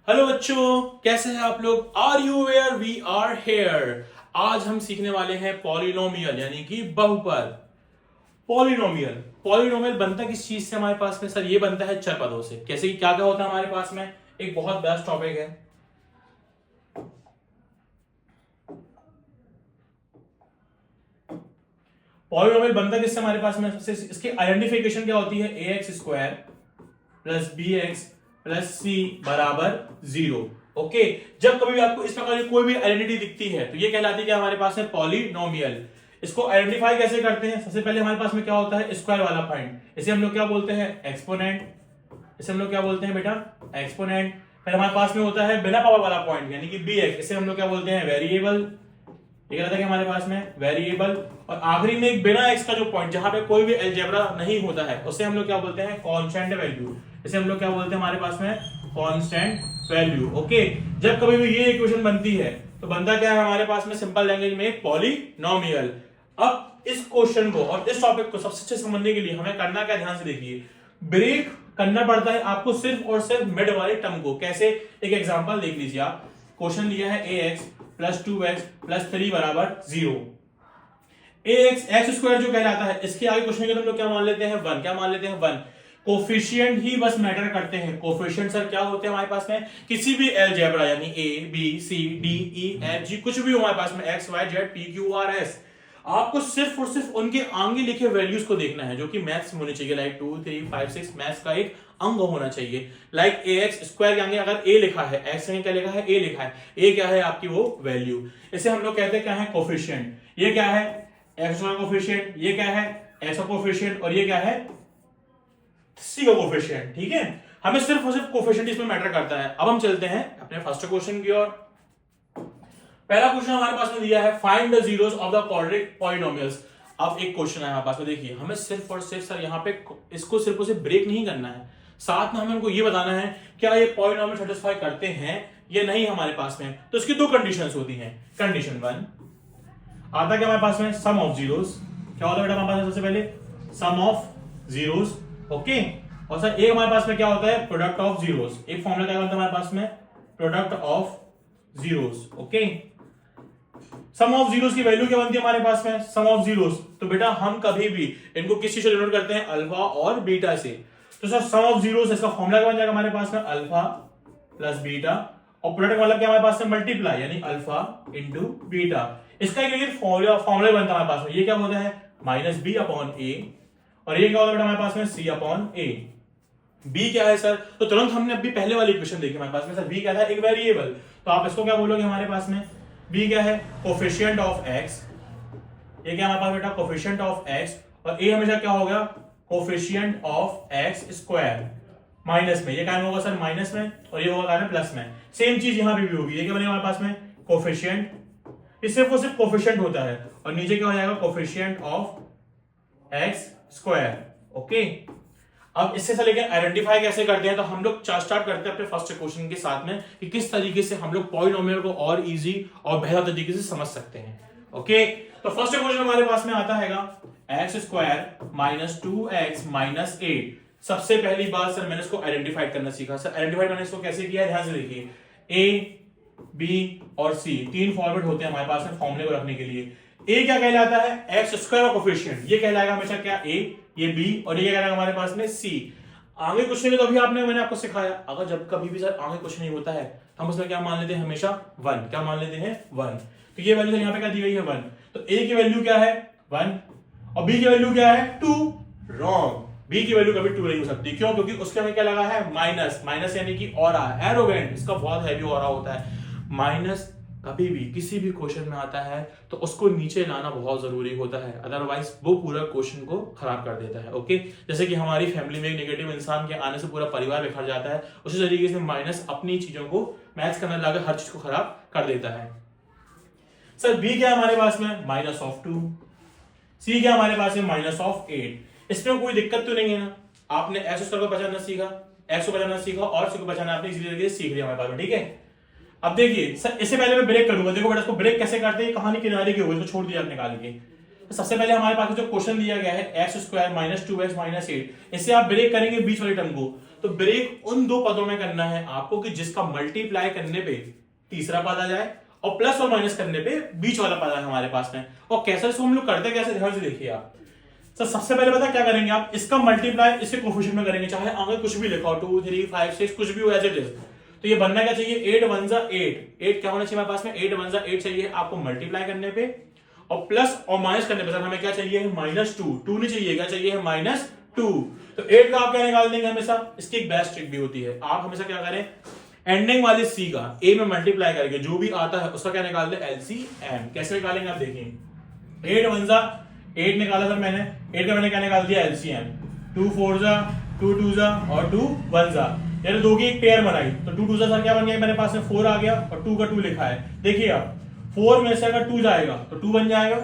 Hello बच्चों, कैसे हैं आप लोग। Are you where we are here. आज हम सीखने वाले हैं पॉलिनोमियल यानी कि बहुपद। पॉलिनोमियल पॉलिनोमियल बनता किस चीज से हमारे पास में? सर ये बनता है चर पदों से। कैसे कि क्या क्या होता है हमारे पास में, एक बहुत बेस्ट टॉपिक है। पॉलिनोमियल बनता किससे हमारे पास में? सबसे इसकी आइडेंटिफिकेशन क्या होती है? A X square plus B X plus C बराबर 0। ओके, जब कभी भी आपको इस प्रकार की कोई भी आइडेंटिटी दिखती है तो ये कहलाती है कि हमारे पास है पॉलिनोमियल। इसको आइडेंटिफाई कैसे करते हैं? सबसे पहले हमारे पास में क्या होता है? स्क्वायर वाला पॉइंट। इसे हम लोग क्या बोलते हैं? एक्सपोनेंट। इसे हम लोग क्या बोलते हैं बेटा? एक्सपोनेंट। फिर हमारे पास में होता है बिना पावर वाला पॉइंट यानी कि बी एक्स। इसे हम लोग क्या बोलते हैं? वेरिएबल। ये कहता है कि हमारे पास में वेरिएबल। और आखिरी में एक बिना एक्स का जो पॉइंट जहां पे कोई भी अलजेब्रा नहीं होता है उसे हम लोग क्या बोलते हैं? Constant value. इसे हम लोग क्या बोलते हैं हमारे पास में? Constant value. ओके, जब कभी भी ये इक्वेशन बनती है तो बनता क्या है हमारे पास में? सिंपल लैंग्वेज में एक पॉलिनोमियल। अब इस क्वेश्चन को और इस टॉपिक को सबसे अच्छे समझने के लिए हमें करना क्या, ध्यान से देखिए। ब्रेक करना पड़ता है आपको सिर्फ और सिर्फ मिड वाले टर्म को। कैसे? एक एग्जांपल देख लीजिए आप। क्वेश्चन दिया है A x plus 2x plus 3 बराबर 0। ए एक्स स्क्वायर जो कहलाता है, इसके आगे क्वेश्चन के हम लोग क्या मान लेते हैं? 1। क्या मान लेते हैं? 1। कोफिशिएंट ही बस मैटर करते हैं। कोफिशिएंट सर क्या होते हैं हमारे पास में? किसी भी अलजेब्रा यानी A B C D E F G कुछ भी हो हमारे पास में, X Y Z P Q R S, आपको सिर्फ और सिर्फ उनके आगे लिखे वैल्यूज को देखना है जो कि मैथ्स में होनी चाहिए। लाइक 2 3 5 6 मैथ्स का एक अंग होना चाहिए। लाइक ए एक्स स्क्वायर के आगे अगर ए लिखा है, एक्स क्या लिखा है? ए लिखा है। ए क्या है? आपकी वो वैल्यू। इसे हम लोग कहते हैं क्या है? कोफिशिएंट। ये क्या है? एक्स का कोफिशिएंट। ये क्या है? एक्स का कोफिशिएंट। और ये क्या है? सी का कोफिशिएंट। ठीक है, हमें सिर्फ और सिर्फ कोफिशिएंट इसमें मैटर करता है। अब हम चलते हैं अपने फर्स्ट क्वेश्चन की ओर। पहला क्वेश्चन हमारे पास में दिया है find the zeros of the quadratic polynomials. अब एक क्वेश्चन है हमारे पास में, देखिए हमें सिर्फ और सिर्फ सर यहाँ पे इसको सिर्फ और सिर्फ ब्रेक नहीं करना है, साथ में हमें इनको ये बताना है क्या ये पॉलिनोमियल सेटिस्फाई करते हैं या नहीं हमारे पास में। तो इसकी दो कंडीशंस होती हैं। कंडीशन 1 आता क्या हमारे पास में? Sum of zeros. क्या होता है बेटा हमारे पास? सबसे पहले सम ऑफ जीरोस। ओके, और सर एक हमारे पास में क्या होता है? Product of zeros. एक फॉर्मूला क्या होता है हमारे पास में? Product of zeros. Okay, sum of zeros की वैल्यू क्या बनती है हमारे पास में? Sum of zeros. तो बेटा हम कभी भी इनको किस चीज से डिनोट करते हैं? अल्फा और बीटा से। तो सर सम ऑफ जीरोस इसका फॉर्मूला क्या बन जाएगा हमारे पास में? Alpha plus beta. और प्रोडक्ट मतलब क्या हमारे पास में? मल्टीप्लाई यानी अल्फा इंटू बीटा। इसका एक फॉर्मूला बनता है हमारे पास में। ये क्या होता है? माइनस बी अपॉन ए। और ये क्या होता है बेटा हमारे पास में? सी अपॉन ए। बी क्या है सर? तो तुरंत हमने अभी पहले वाली इक्वेशन देखी हमारे पास में। सर बी क्या था? एक वेरिएबल। तो आप इसको क्या बोलोगे हमारे पास में? बी क्या है? Coefficient of x. ये क्या हमारे पास बेटा? Coefficient of x. और ए हमेशा क्या होगा? Coefficient of x square. Minus में ये क्या होगा सर? माइनस में। और ये होगा क्या? प्लस में। सेम चीज यहां पे भी होगी। ये क्या बनेगा हमारे पास में? कोफिशिएंट। ये सिर्फ और सिर्फ कोफिशिएंट होता है। और नीचे क्या हो जाएगा? Coefficient of x square. Okay, अब इससे से लेकर आइडेंटिफाई कैसे करते हैं तो हम लोग स्टार्ट करते हैं अपने फर्स्ट क्वेश्चन के साथ में कि किस तरीके से हम लोग पॉलिनोमियल को और इजी और बेहतर तरीके से समझ सकते हैं। ओके, तो फर्स्ट क्वेश्चन हमारे पास में आता है x square minus 2x minus 8। सबसे पहली बात सर मैंने इसको आइडेंटिफाई करना सीखा। सर आइडेंटिफाई मैंने इसको कैसे किया? ध्यान से देखिए, ए बी और सी तीन फॉर्मेट होते हैं हमारे पास में फॉर्मूले को रखने के लिए। ए क्या कहलाता है? X square coefficient. ये कहलाएगा हमेशा क्या? ए। ये बी। और ये कहलाएगा हमारे पास में सी। आगे क्वेश्चन में तो अभी मैंने आपको सिखाया, अगर जब कभी भी सर आगे क्वेश्चन नहीं होता है तो हम उसमें क्या मान लेते हैं? हमेशा 1। क्या मान लेते हैं? 1। तो ये वैल्यू यहाँ पे क्या दी गई है? 1। तो ए की वैल्यू क्या है? 1। और बी की वैल्यू क्या है? 2। रॉन्ग, बी की वैल्यू कभी 2 नहीं हो सकती। क्यों? क्योंकि उसके हमें क्या लगा है? माइनस। माइनस यानी कि ऑरा, एरोगेंट, इसका बहुत हैवी ऑरा होता है। माइनस कभी भी किसी भी क्वेश्चन में आता है तो उसको नीचे लाना बहुत जरूरी होता है, अदरवाइज वो पूरा क्वेश्चन को खराब कर देता है। ओके, जैसे कि हमारी फैमिली में एक नेगेटिव इंसान के आने से पूरा परिवार बिखर जाता है, उसी तरीके से माइनस अपनी चीजों को मैच करने लगा हर चीज को खराब कर देता है। सर बी क्या हमारे पास में? Minus of 2। सी क्या हमारे पास में? Minus of 8। इसमें कोई दिक्कत तो नहीं है ना? आपने एक्स स्क्वायर को पहचानना सीखा, एक्स को पहचानना सीखा और सी को पहचानना आपने इसी तरीके से सीख लिया हमारे पास में। ठीक है, अब देखिए सर इससे पहले मैं ब्रेक करूंगा। देखो बेटा इसको ब्रेक कैसे करते हैं, कहानी किनारे की होगी, इसको छोड़ दिया निकाल के। तो सबसे पहले हमारे पास जो क्वेश्चन दिया गया है x square minus 2x minus 8, इससे आप ब्रेक करेंगे बीच वाले टर्म को। तो ब्रेक उन दो पदों में करना है आपको कि जिसका मल्टीप्लाई करने पे तीसरा पद आ जाए और प्लस और माइनस करने पे बीच वाला पद है हमारे पास में। और कैसे इसको हम लोग करते कैसे, ध्यान से देखिए आप। सर सबसे पहले पता क्या करेंगे आप, इसका मल्टीप्लाई इसके कोफिशिएंट में करेंगे, चाहे आगे कुछ भी लिखा हो 2 3 5 6 कुछ भी हो एज इट इज। तो ये बनना क्या चाहिए, 8 1 8, 8 क्या होना चाहिए हमारे पास में, 8 1 8 चाहिए आपको मल्टीप्लाई करने पे, और प्लस और माइनस करने पे सर हमें क्या चाहिए, -2, 2 नहीं चाहिए, क्या चाहिए, -2। तो 8 का आप क्या निकाल देंगे हमेशा, इसकी एक बेस्ट ट्रिक भी होती है, आप हमेशा क्या करें, एंडिंग वाली सी का ए में मल्टीप्लाई करके जो भी आता है उसका क्या निकाल दे, एलसीएम। कैसे निकालेंगे आप देखिए, 8 1 8 निकाला सर मैंने, 8 का मैंने क्या निकाल दिया, एलसीएम। 2 4 2 2 और 2 1 यानी दो की एक पेयर बनाई, तो 2 2 सर क्या बन गया मेरे पास में, 4 आ गया, और 2 का 2 लिखा है। देखिए आप 4 में से अगर 2 जाएगा तो 2 बन जाएगा,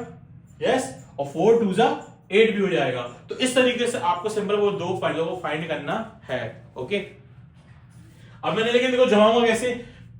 यस, और 4 2 8 भी हो जाएगा। तो इस तरीके से आपको सिंपल वो दो पॉइंटों को फाइंड करना है। ओके, अब मैंने लेकिन देखो जमाऊंगा कैसे,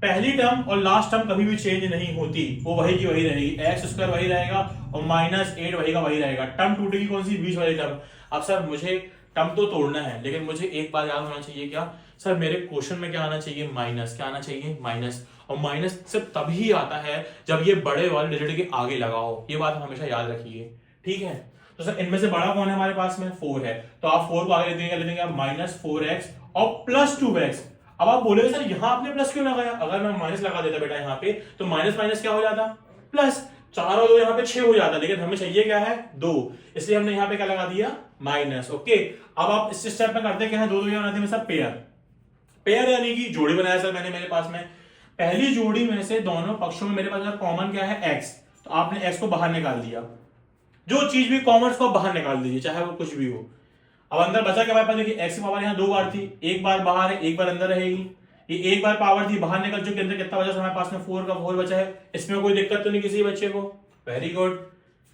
पहली टर्म और लास्ट टर्म कभी भी चेंज नहीं होती, वो वही की वही रहेगी, एक्स स्क्वायर वही रहेगा और -8 वही का वही रहेगा। टर्म टूटेगी कौन सी, बीच वाली टर्म। अब सर मुझे टर्म तो तोड़ना है, लेकिन मुझे एक बात याद होना चाहिए, क्या सर मेरे क्वेश्चन में क्या आना चाहिए, माइनस। क्या आना चाहिए, माइनस। और माइनस सिर्फ तभी आता है जब ये बड़े वाले डिजिट के आगे लगा हो, ये बात हमेशा याद रखिए, ठीक है। तो सर इनमें से बड़ा कौन है हमारे पास में, 4 है, तो आप 4 को आगे ले देंगे आप -4x और +2x। अब आप बोलेगे सर यहां आपने प्लस क्यों लगाया, अगर मैं माइनस लगा देता बेटा यहाँ पे तो माइनस माइनस क्या हो जाता, प्लस। 4 और 2 यहाँ पे 6 हो जाता, लेकिन हमें चाहिए क्या है, 2, इसलिए हमने यहाँ पे क्या लगा दिया, माइनस। ओके, अब आप इस स्टेप में करते क्या है, दो क्या बनाते हैं सर, पेयर। पेयर यानी कि जोड़ी बनाया सर मैंने, मेरे पास में पहली जोड़ी में से दोनों पक्षों में मेरे पास कॉमन क्या है, एक्स, तो आपने एक्स को बाहर निकाल दिया, जो चीज भी कॉमन को बाहर निकाल दीजिए, चाहे वो कुछ भी हो। अब अंदर बचा क्या हमारे पास, देखिए एक्स की पावर यहाँ 2 बार थी, एक बार बाहर है एक बार अंदर रहेगी, ये एक बार पावर थी बाहर निकल चुकी, अंदर कितना बचा हमारे पास में, 4 का 4 बचा है, इसमें कोई दिक्कत तो नहीं किसी बच्चे को, वेरी गुड।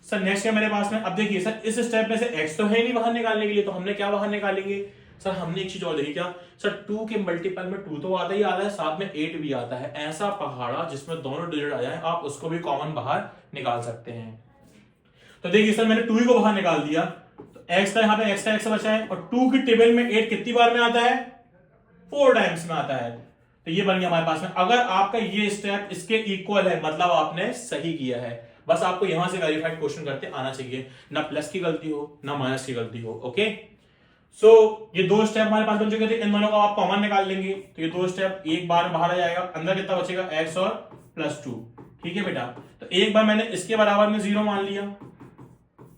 सर नेक्स्ट है मेरे पास में, अब देखिए सर इस स्टेप में से एक्स तो है नहीं बाहर निकालने के लिए, तो हमने क्या बाहर निकालेंगे, सर हमने एक चीज और देखी, क्या सर 2 के मल्टीपल में 2 तो आता ही आता है, साथ में 8 भी आता है, ऐसा पहाड़ा जिसमें दोनों डिजिट आ जाए आप उसको भी कॉमन बाहर निकाल सकते हैं। तो देखिए सर मैंने 2 ही को बाहर निकाल दिया, तो एक्स का यहाँ पे एक्स का एक्स बचा है, और 2 की टेबल में 8 कितनी बार में आता है, 4 टाइम्स में आता है। तो ये बन गया हमारे पास में, अगर आपका ये स्टेप इसके इक्वल है मतलब आपने सही किया है। बस आपको यहां से वेरीफाइड क्वेश्चन करते आना चाहिए, ना प्लस की गलती हो ना माइनस की गलती हो। ओके, सो ये दो स्टेप हमारे पास बन चुके थे, इन दोनों को आप कॉमन निकाल लेंगे, तो ये दो स्टेप एक बार बाहर आ जाएगा, अंदर कितना बचेगा, एक्स और +2। ठीक है बेटा, तो एक बार मैंने इसके बराबर में 0 मान लिया,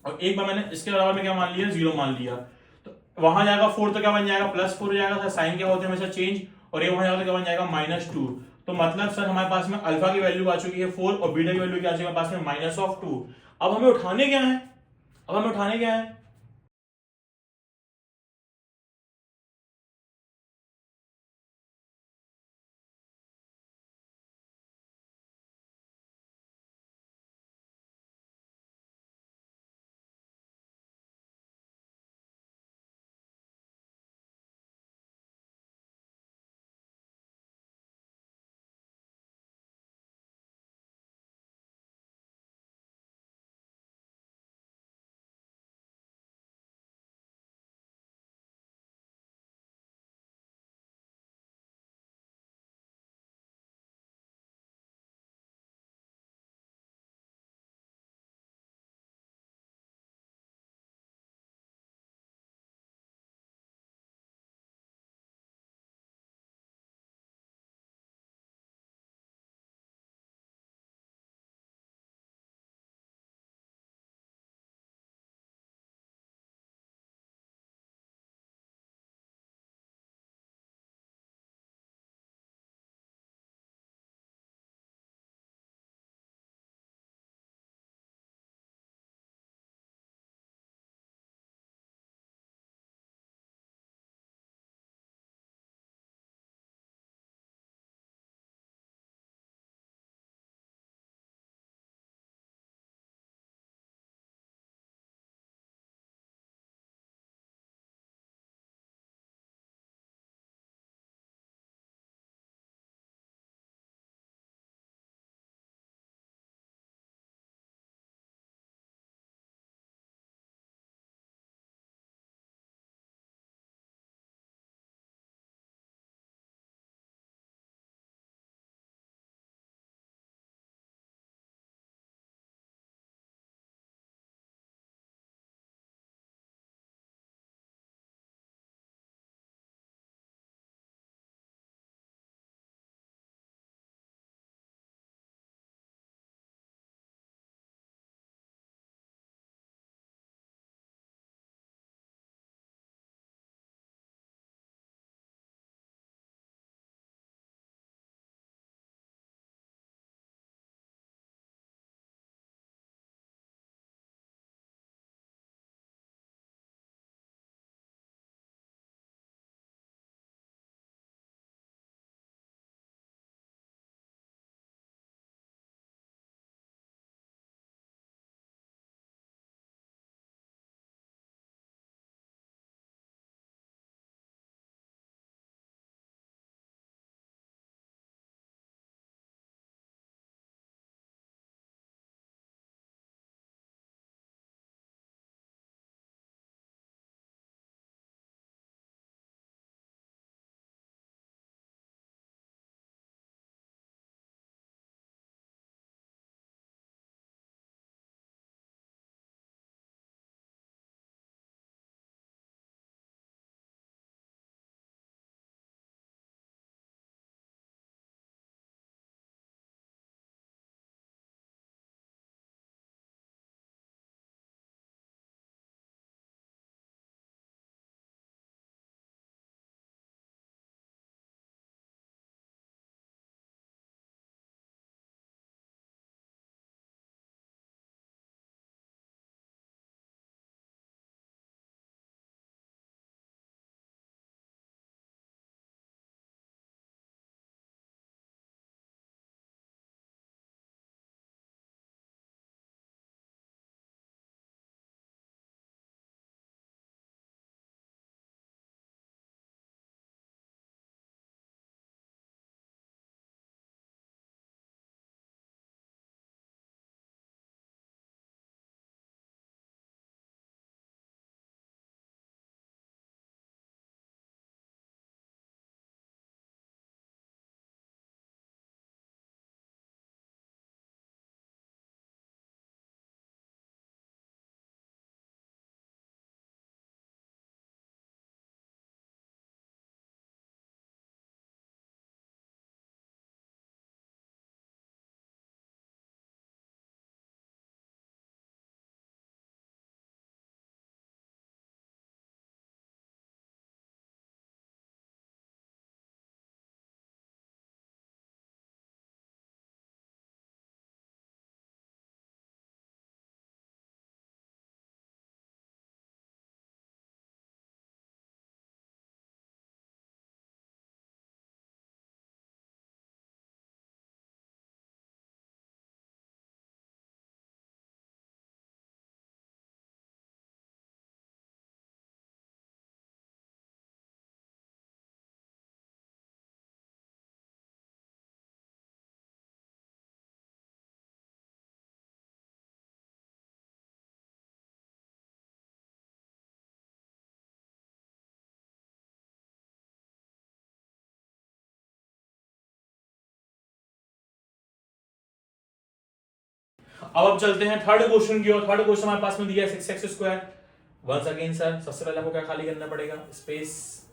और एक बार मैंने इसके बराबर में क्या मान लिया, 0 मान लिया, तो वहां जाएगा 4, तो क्या बन जाएगा, +4 हो जाएगा, साइन क्या होते हैं हमेशा चेंज, और ये वहां जाएगा तो क्या बन जाएगा, -2। तो मतलब सर हमारे पास में अल्फा की वैल्यू आ चुकी है 4 और बीटा की वैल्यू क्या आ चुकी है हमारे पास में, -2। अब हमें उठाने क्या है, अब हमें उठाने क्या है, अब चलते हैं थर्ड क्वेश्चन की ओर। थर्ड क्वेश्चन हमारे पास में दिया है 6x²। वंस अगेन सर, सबसे पहले आपको क्या खाली करना पड़ेगा, स्पेस।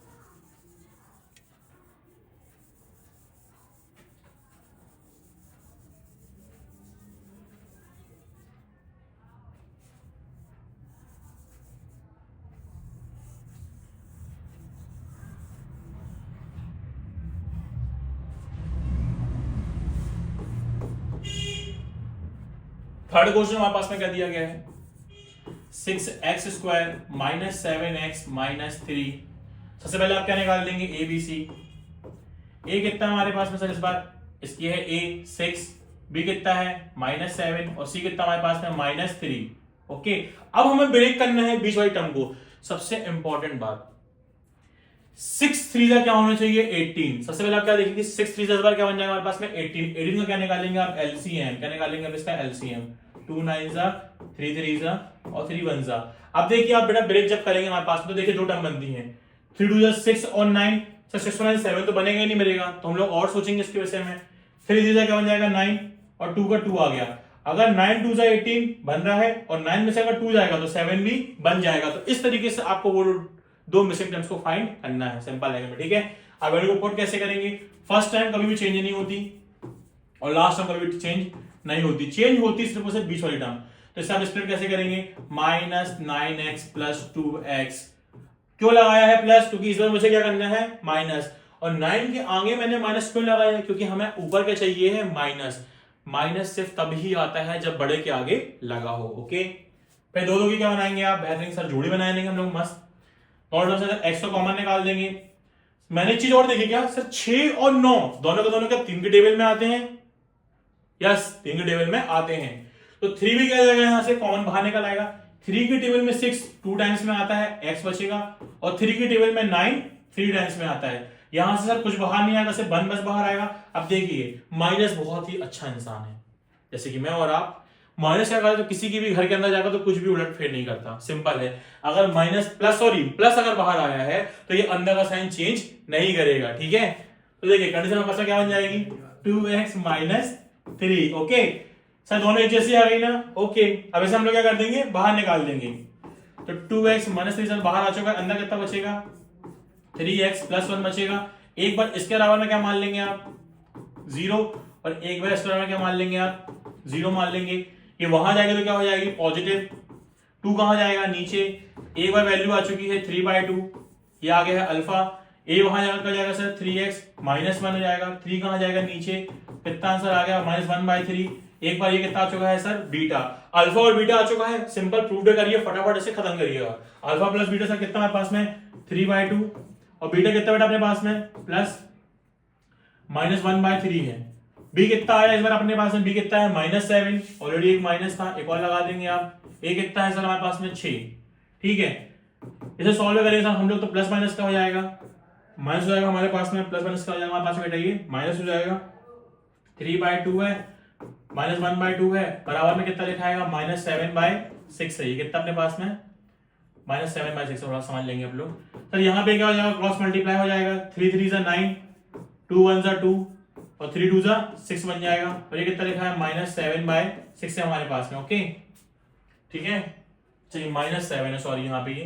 थर्ड क्वेश्चन हमारे पास में क्या दिया गया है, 6x² माइनस 7x माइनस 3। सबसे पहले आप क्या निकाल देंगे, ए बी सी। ए कितना है हमारे पास में सर इस बार, इसकी है ए 6, बी कितना है -7 और सी कितना हमारे पास में -3। ओके, अब हमें ब्रेक करना है बीच वाली टर्म को। सबसे इंपॉर्टेंट बात, 6 3 क्या होना चाहिए 18। सबसे पहले आप क्या देखेंगे, 6 3 बार क्या बन जाएगा हमारे पास में 18। 18 का क्या निकालेंगे आप, एलसीएम। क्या निकालेंगे आप इसका, एलसीएम। 2 9 3 3 और 3 1। अब देखिए आप बेटा ब्रेक जब करेंगे हमारे पास में, तो देखिए दो टर्म बनती हैं, 3 2 6 और 9। 6 9 7 तो बनेगा ही नहीं मिलेगा, तो हम लोग और सोचेंगे इसके वजह में। 3 3 क्या बन जाएगा 9 और 2 का 2 आ गया। अगर 9 2 18 बन रहा है और 9 में से अगर 2 जाएगा तो 7 भी बन जाएगा। तो इस तरीके से आपको वो दो मिसिंग टर्म्स को फाइंड करना है सिंपल लैंग्वेज में, ठीक है। अब वैल्यू को पुट कैसे करेंगे, फर्स्ट टाइम कभी भी चेंज नहीं होती और लास्ट टाइम कभी भी चेंज नहीं होती, चेंज होती सिर्फ उसे बीच वाली टर्म। तो इससे आप स्प्लिट कैसे करेंगे, -9x + 2x। क्यों लगाया है प्लस, क्योंकि इस बार मुझे क्या करना है माइनस, और 9 के आगे मैंने माइनस क्यों लगाया है, क्योंकि हमें ऊपर क्या चाहिए है माइनस। माइनस सिर्फ तभी आता है जब बड़े के आगे लगा हो। ओके, फिर दो की क्या बनाएंगे आप, बेहतरीन सर जोड़ी बना देंगे हम लोग मस्त। और एक्स को कॉमन निकाल देंगे। मैंने चीज और देखी क्या सर, 6 और 9 दोनों के दोनों क्या 3 के टेबल में आते हैं, यस 3 के टेबल में आते हैं। तो 3 भी क्या जाएगा, यहां से कॉमन बाहर निकल आएगा। 3 के टेबल में 6 2 टाइम्स में आता है, एक्स बचेगा, और 3 के टेबल में 9 3 टाइम्स में आता है। यहां से सर कुछ बाहर नहीं आएगा, सिर्फ 1 बस बाहर आएगा। अब देखिए माइनस बहुत ही अच्छा इंसान है, जैसे कि मैं और आप। माइनस क्या करता है, तो किसी की भी घर के अंदर जाकर तो कुछ भी उलट फेर नहीं करता, सिंपल है। अगर प्लस अगर बाहर आया है तो ये अंदर का साइन चेंज नहीं करेगा, ठीक है। तो देखिए कंडीशन में क्या बन जाएगी, 2x - 3। ओके सर, दोनों एक जैसी आ गई ना। ओके, अब ऐसे हम लोग क्या कर देंगे, बाहर निकाल देंगे। तो 2x - 3 सर बाहर आ चुका है, अंदर कितना बचेगा 3x + 1 बचेगा। एक बार इसके बराबर में क्या मान लेंगे आप 0, और एक बार इसके बराबर में क्या मान लेंगे आप 0 मान लेंगे। ये वहां जाएगा तो क्या हो जाएगी पॉजिटिव, 2 कहां जाएगा नीचे। एक बार वैल्यू आ चुकी है 3/2, ये आ गया है अल्फा। ए वहां जाएगा सर 3x - 1 हो जाएगा, 3 कहां जाएगा नीचे, कितना आंसर आ गया -1/3। एक बार ये कितना आ चुका है सर बीटा, अल्फा और बीटा आ चुका है। सिंपल प्रूव करिए, फटाफट इसे खत्म करिएगा। अल्फा प्लस बीटा सर कितना हमारे पास में 3/2, और बीटा कितना बेटा अपने पास में प्लस -1/3 है। बी कितना आया इस बार अपने पास में, बी कितना है -7, ऑलरेडी एक माइनस था, एक और लगा देंगे आप। ए कितना है सर हमारे पास में 6, ठीक है। इसे सॉल्व करेंगे सर हम लोग, तो प्लस माइनस का हो जाएगा, माइनस हो जाएगा हमारे पास में, प्लस माइनस का हो जाएगा हमारे पास में बेटा, ये माइनस हो जाएगा। 3/2 है, -1/2 है, बराबर में कितना लिखा आएगा -7/6 है। ये कितना अपने पास में -7/6, थोड़ा समझ लेंगे आप लोग। सर यहाँ पे क्या हो जाएगा, क्रॉस मल्टीप्लाई हो जाएगा, 3 3 9, 2 1 2 और 3 2 6 बन जाएगा। और ये कितना लिखा है -7/6 है हमारे पास में। ओके ठीक है, चलिए -7 है, सॉरी यहाँ पे ये,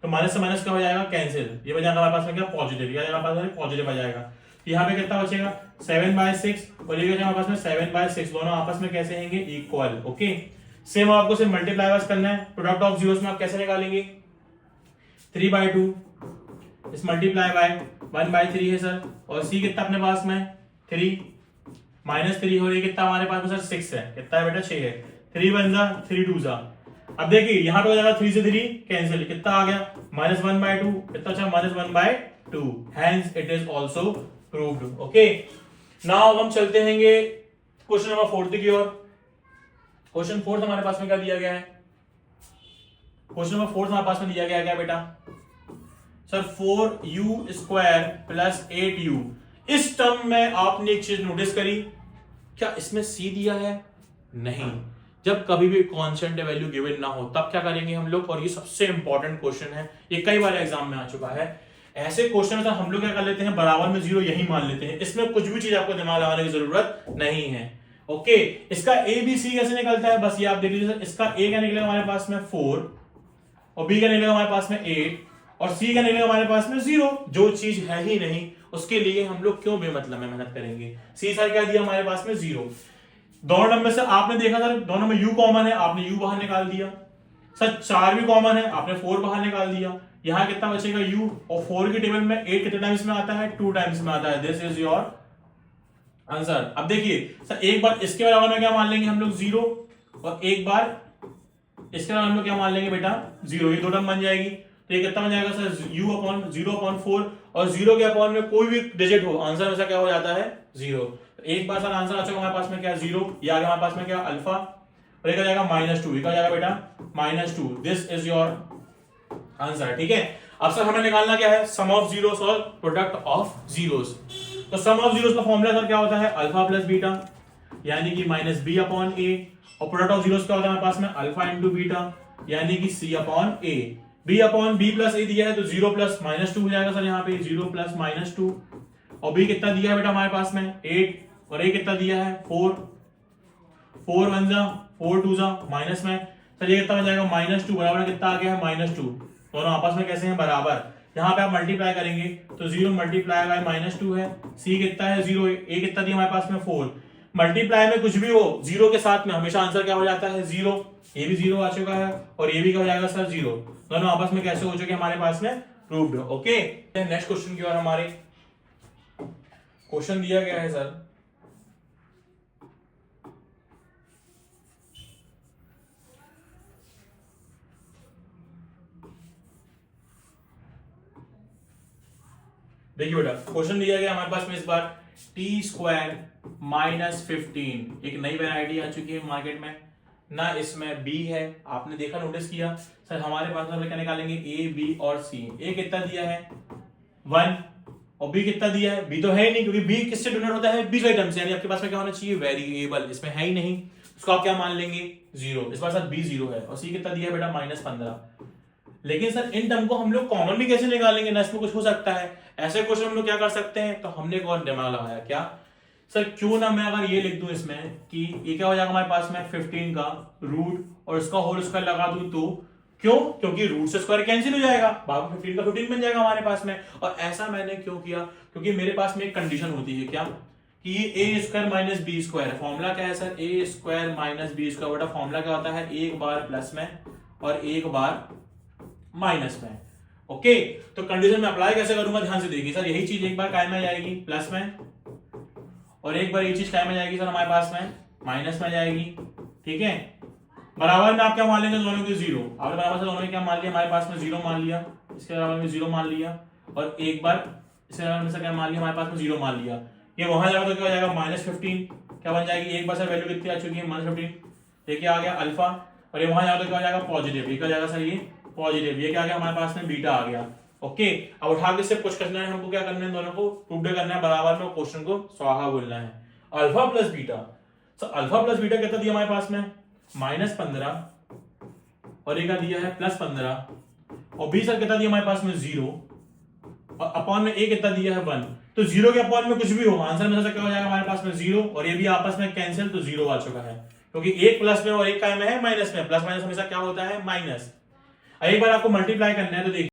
तो माइनस से माइनस क्या हो जाएगा कैंसिल, ये बजाएगा हमारे पास में क्या पॉजिटिव, ये हमारे पास में पॉजिटिव आ जाएगा। यहाँ पे कितना बचेगा 7/6 और ये हमारे पास में 7/6, दोनों आपस में कैसे होंगे इक्वल। ओके सेम आपको सिर्फ मल्टीप्लाई बस करना है। प्रोडक्ट ऑफ जीरोस में आप कैसे निकालेंगे 3/2 इस मल्टीप्लाई बाय 1/3 है सर, और सी कितना अपने पास में 3 -3 हो रही, कितना हमारे पास में सर 6 है, कितना है बेटा 6 है। 3 1 3 2 अब देखिए यहाँ पे हो जाएगा 3 से 3 कैंसिल, कितना आ गया -1/2, कितना अच्छा -1/2, hence it is also proved. Okay now हम चलते हैंगे क्वेश्चन नंबर 4 की ओर। क्वेश्चन 4 हमारे पास में क्या दिया गया है, क्वेश्चन नंबर 4 हमारे पास में दिया गया क्या बेटा सर 4u² + 8u। इस टर्म में आपने एक चीज नोटिस करी, क्या इसमें c दिया है, नहीं। जब कभी भी कांस्टेंट वैल्यू गिवन ना हो तब क्या करेंगे हम लोग, और ये सबसे इंपॉर्टेंट क्वेश्चन है, ये कई बार एग्जाम में आ चुका है। ऐसे क्वेश्चन में हम लोग क्या कर लेते हैं, बराबर में 0 यही मान लेते हैं, इसमें कुछ भी चीज आपको दिमाग लगाने की जरूरत नहीं है। ओके, इसका ए बी सी कैसे निकलता है, बस ये आप देख लीजिए सर। इसका ए का निकलेगा हमारे पास में 4 और बी का निकलेगा हमारे पास में 8 और सी का निकलेगा हमारे पास में 0। जो चीज है ही नहीं उसके लिए हम लोग क्यों बेमतलब में मेहनत करेंगे। सी सर क्या दिया हमारे पास में 0। दोनों नंबर से आपने देखा सर, दोनों में u कॉमन है, आपने u बाहर निकाल दिया। सर 4 भी कॉमन है, आपने 4 बाहर निकाल दिया। यहां कितना बचेगा u, और 4 के टेबल में 8 कितने टाइम्स में आता है, 2 टाइम्स में आता है। This is your answer. अब देखिए सर, एक बार इसके बराबर में क्या मान लेंगे हम लोग 0, और एक बार इसके बराबर में क्या मान लेंगे बेटा 0। ये दो टर्म बन जाएगी, तो ये कितना बन जाएगा सर u अपॉन 0/4, और 0 के अपॉन में कोई भी डिजिट हो आंसर हमेशा क्या हो जाता है 0। एक बार सर आंसर आ चुका हमारे पास में क्या 0, ये आ गया हमारे पास में क्या अल्फा, और एक आ जाएगा -2, एक आ जाएगा बेटा -2। This is your answer. ठीक है, अब सर हमें निकालना क्या है, सम ऑफ जीरोस और प्रोडक्ट ऑफ जीरोस। तो सम ऑफ जीरोस का फॉर्मूला सर क्या होता है, अल्फा प्लस बीटा, यानी कि -b/a, और प्रोडक्ट ऑफ जीरोस क्या होता है हमारे पास में अल्फा इंटू बीटा, यानी कि c/a। b/b प्लस a दिया है तो 0 प्लस -2 हो जाएगा सर, यहाँ पे 0 प्लस -2। और b कितना दिया है बेटा हमारे पास में 8, और a कितना दिया है 4 1 जा 4 2 जा माइनस में सर ये कितना बन जाएगा -2 बराबर कितना आ गया है -2। दोनों आपस में कैसे हैं बराबर। यहाँ पे आप मल्टीप्लाई करेंगे तो 0 मल्टीप्लाई बाय -2 है। c कितना है 0, a कितना दिया हमारे पास में 4। मल्टीप्लाई में कुछ भी हो 0 के साथ में हमेशा आंसर क्या हो जाता है 0। ये भी 0 आ चुका है और ये भी क्या हो जाएगा सर 0। दोनों आपस में कैसे हो चुके हमारे पास में प्रूव्ड। ओके, नेक्स्ट क्वेश्चन की ओर हमारे क्वेश्चन दिया गया है सर, देखिए बेटा क्वेश्चन दिया गया हमारे पास में इस बार t² -15। एक नई वैरायटी आ चुकी है मार्केट में ना, इसमें b है, आपने देखा नोटिस किया सर। हमारे पास हम क्या निकालेंगे a b और c। a कितना दिया है 1 और b कितना दिया है, b तो है ही नहीं क्योंकि b किससे डिनोट होता है बीजोई टर्म से, यानी आपके पास में क्या होना चाहिए वेरिएबल, इसमें है ही नहीं, उसको आप क्या मान लेंगे 0। इस बार सर b 0 है और c कितना दिया है बेटा -15। लेकिन सर इन टर्म को हम लोग कॉमन भी कैसे निकालेंगे ना, इसमें कुछ हो सकता है। ऐसे क्वेश्चन हम लोग क्या कर सकते हैं, तो हमने एक और दिमाग लगाया क्या सर, क्यों ना मैं अगर ये लिख दूं इसमें कि ये क्या हो जाएगा हमारे पास में 15 का रूट और इसका होल स्क्वायर लगा दूं, तो क्यों, क्योंकि रूट से स्क्वायर कैंसिल हो जाएगा, बाकी 15 का 15 बन जाएगा हमारे पास में। और ऐसा मैंने क्यों किया, क्योंकि मेरे पास में एक कंडीशन होती है क्या कि ये a² - b²। फॉर्मूला क्या है सर, a² - b²। बेटा फॉर्मूला क्या होता है, एक बार प्लस में और एक बार माइनस में। ओके, तो कंडीशन में अप्लाई कैसे करूंगा, ध्यान से देखिए सर। यही चीज एक बार कायम में जाएगी प्लस में, और एक बार ये चीज कायम में जाएगी सर हमारे पास में माइनस में जाएगी। ठीक है, बराबर में आप क्या मान लेंगे दोनों के 0। आपने बराबर से दोनों में क्या मान लिया, हमारे पास में 0 मान लिया, इसके बराबर में 0 मान लिया, और एक बार इसके बराबर में से क्या मान लिया, हमारे पास में 0 मान लिया। ये वहां जाएगा तो क्या हो जाएगा -15, क्या बन जाएगी, एक बार सर वैल्यू कितनी आ चुकी है -15, देखिए आ गया अल्फा, और ये वहां जाएगा तो क्या हो जाएगा पॉजिटिव, ये क्या जाएगा सर ये पॉजिटिव, ये क्या आ गया हमारे पास में बीटा आ गया। ओके, अब उठा के सिर्फ कुछ करना है हमको, क्या करना है, दोनों को प्रूव करना है बराबर में, क्वेश्चन को स्वाहा बोलना है। Alpha plus beta, so alpha plus beta कितना दिया हमारे पास में -15, और एक दिया है +15, और बी सर कितना दिया हमारे पास में 0, और अपॉन में ए कितना दिया है 1। तो 0 के अपॉन में कुछ भी हो आंसर में से क्या हो जाएगा हमारे पास में 0, और ये भी आपस में कैंसिल, तो 0 आ चुका है, क्योंकि एक प्लस में और एक काय में है माइनस में, प्लस माइनस हमेशा क्या होता है माइनस। एक बार आपको मल्टीप्लाई करना है तो देखिए